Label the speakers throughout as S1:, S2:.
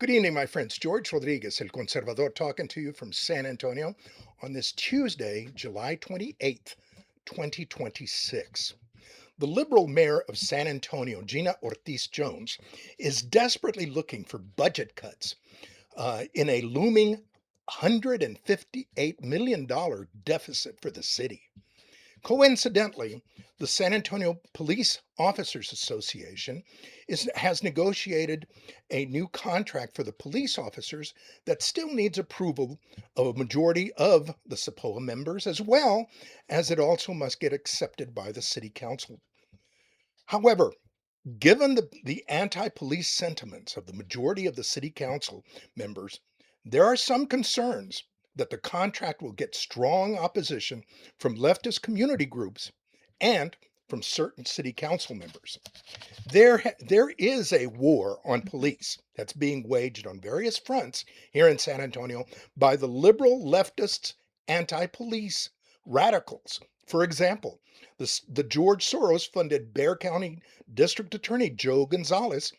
S1: Good evening, my friends. George Rodriguez, El Conservador, talking to you from San Antonio on this Tuesday, July 28th, 2026. The liberal mayor of San Antonio, Gina Ortiz Jones, is desperately looking for budget cuts in a looming $158 million deficit for the city. Coincidentally, the San Antonio Police Officers Association has negotiated a new contract for the police officers that still needs approval of a majority of the SAPOA members, as well as it also must get accepted by the city council. However, given the anti police sentiments of the majority of the city council members, there are some concerns that the contract will get strong opposition from leftist community groups and from certain city council members. There is a war on police that's being waged on various fronts here in San Antonio by the liberal leftists, anti police radicals. For example, the George Soros funded Bexar County District Attorney Joe Gonzalez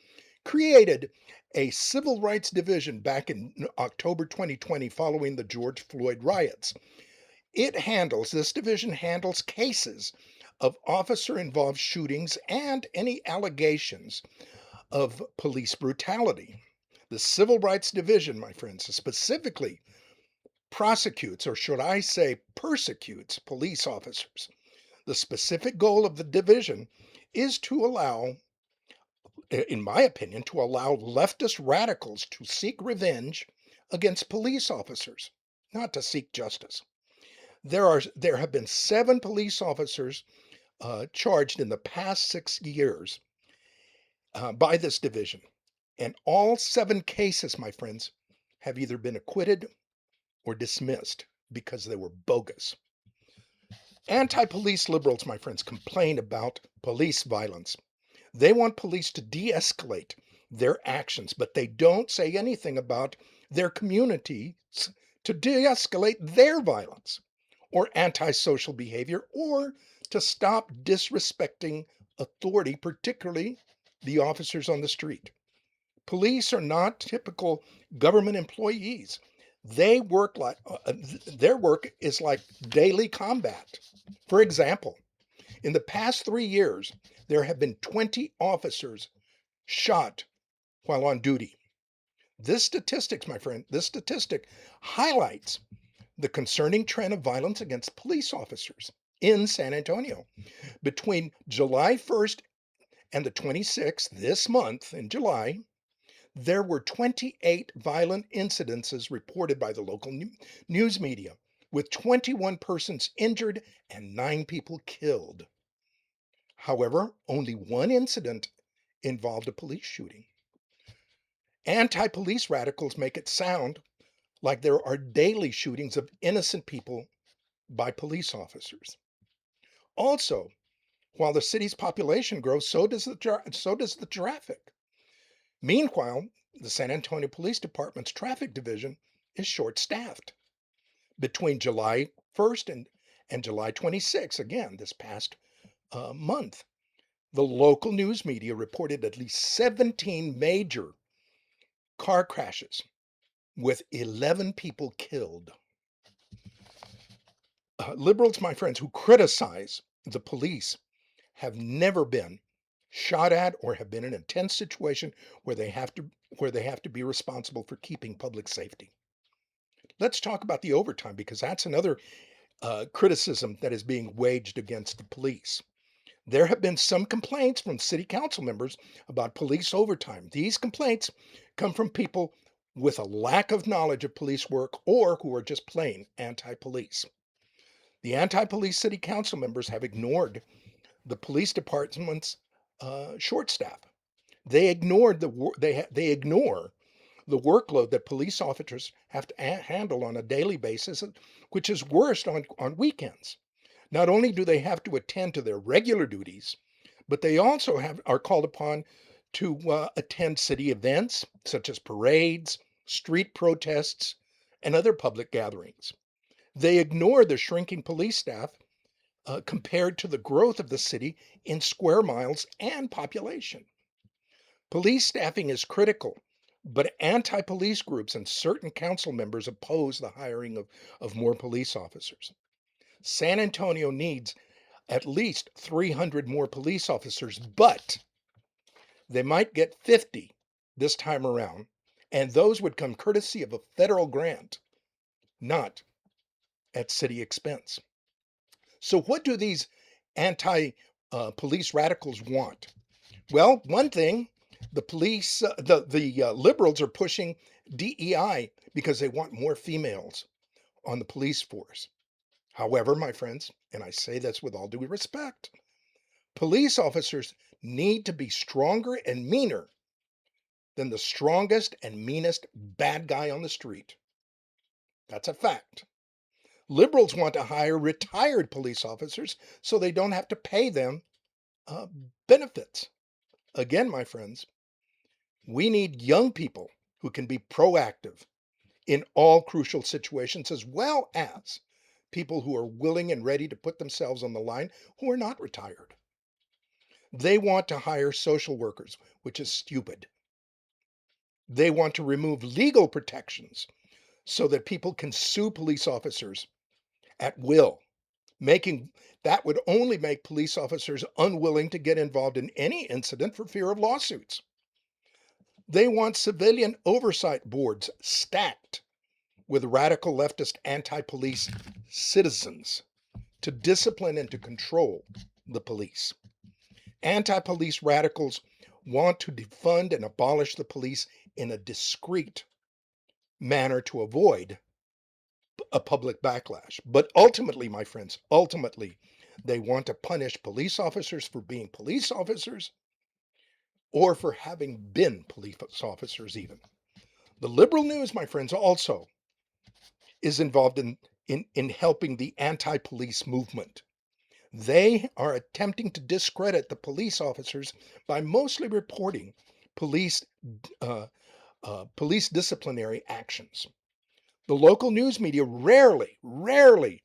S1: created a civil rights division back in October 2020 following the George Floyd riots. This division handles cases of officer involved shootings and any allegations of police brutality. The Civil Rights Division, my friends, specifically prosecutes, or should I say, persecutes police officers. The specific goal of the division is to allow, in my opinion, to allow leftist radicals to seek revenge against police officers, not to seek justice. There have been 7 police officers charged in the past 6 years by this division, and all 7 cases, my friends, have either been acquitted or dismissed because they were bogus. Anti-police liberals, my friends, complain about police violence. They want police to de-escalate their actions, but they don't say anything about their communities to de-escalate their violence or antisocial behavior, or to stop disrespecting authority, particularly the officers on the street. Police are not typical government employees. They work like their work is like daily combat. For example, in the past 3 years, there have been 20 officers shot while on duty. This statistic highlights the concerning trend of violence against police officers in San Antonio. Between July 1st and the 26th, this month in July, there were 28 violent incidences reported by the local news media, with 21 persons injured and 9 people killed. However, only one incident involved a police shooting. Anti police radicals make it sound like there are daily shootings of innocent people by police officers. Also, while the city's population grows, so does the traffic. Meanwhile, the San Antonio Police Department's traffic division is short-staffed. Between July 1st and July 26th, again, this past month, the local news media reported at least 17 major car crashes with 11 people killed. Liberals, my friends, who criticize the police have never been shot at or have been in a tense situation where they have to be responsible for keeping public safety. Let's talk about the overtime, because that's another criticism that is being waged against the police. There have been some complaints from city council members about police overtime. These complaints come from people with a lack of knowledge of police work or who are just plain anti-police. The anti-police city council members have ignored the police department's short staff. They ignore the workload that police officers have to handle on a daily basis, which is worse on weekends. Not only do they have to attend to their regular duties, but they also are called upon to attend city events such as parades, street protests, and other public gatherings. They ignore the shrinking police staff compared to the growth of the city in square miles and population. Police staffing is critical But anti-police groups and certain council members oppose the hiring of more police officers. San Antonio needs at least 300 more police officers, but they might get 50 this time around, and those would come courtesy of a federal grant, not at city expense. So, what do these anti police radicals want? Well, one thing, the liberals are pushing DEI because they want more females on the police force. However, my friends, and I say this with all due respect, police officers need to be stronger and meaner than the strongest and meanest bad guy on the street. That's a fact. Liberals want to hire retired police officers so they don't have to pay them uh, benefits. Again, my friends, we need young people who can be proactive in all crucial situations, as well as people who are willing and ready to put themselves on the line who are not retired. They want to hire social workers, which is stupid. They want to remove legal protections so that people can sue police officers at will, making that would only make police officers unwilling to get involved in any incident for fear of lawsuits. They want civilian oversight boards stacked with radical leftist anti police citizens to discipline and to control the police. Anti police radicals want to defund and abolish the police in a discreet manner to avoid a public backlash. But ultimately, my friends, ultimately, they want to punish police officers for being police officers or for having been police officers, even. The liberal news, my friends, also is involved in helping the anti police movement. They are attempting to discredit the police officers by mostly reporting police uh, police disciplinary actions. The local news media rarely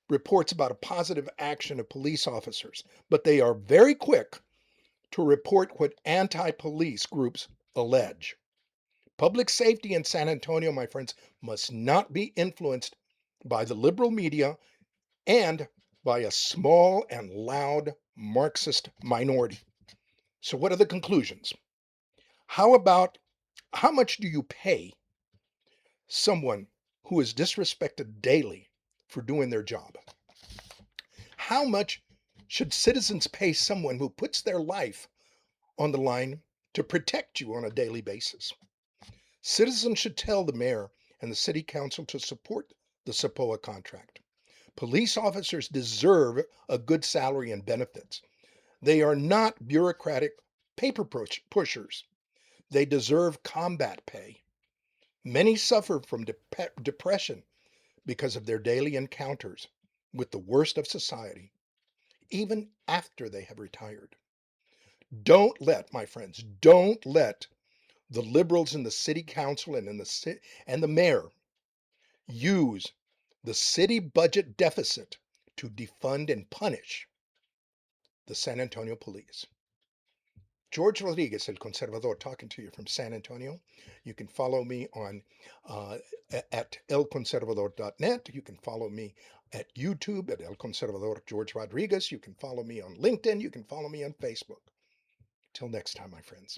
S1: reports about a positive action of police officers, but they are very quick to report what anti police groups allege. Public safety in San Antonio, my friends, must not be influenced by the liberal media and by a small and loud Marxist minority. So, what are the conclusions? How about how much do you pay someone who is disrespected daily for doing their job? How much should citizens pay someone who puts their life on the line to protect you on a daily basis? Citizens should tell the mayor and the city council to support the SAPOA contract. Police officers deserve a good salary and benefits. They are not bureaucratic paper pushers. They deserve combat pay. Many suffer from depression because of their daily encounters with the worst of society, even after they have retired. Don't let, my friends, don't let the liberals in the city council and in the mayor use the city budget deficit to defund and punish the San Antonio police. George Rodriguez, El Conservador, talking to you from San Antonio. You can follow me on at elconservador.net. You can follow me at YouTube at El Conservador George Rodriguez. You can follow me on LinkedIn. You can follow me on Facebook. Till next time, my friends.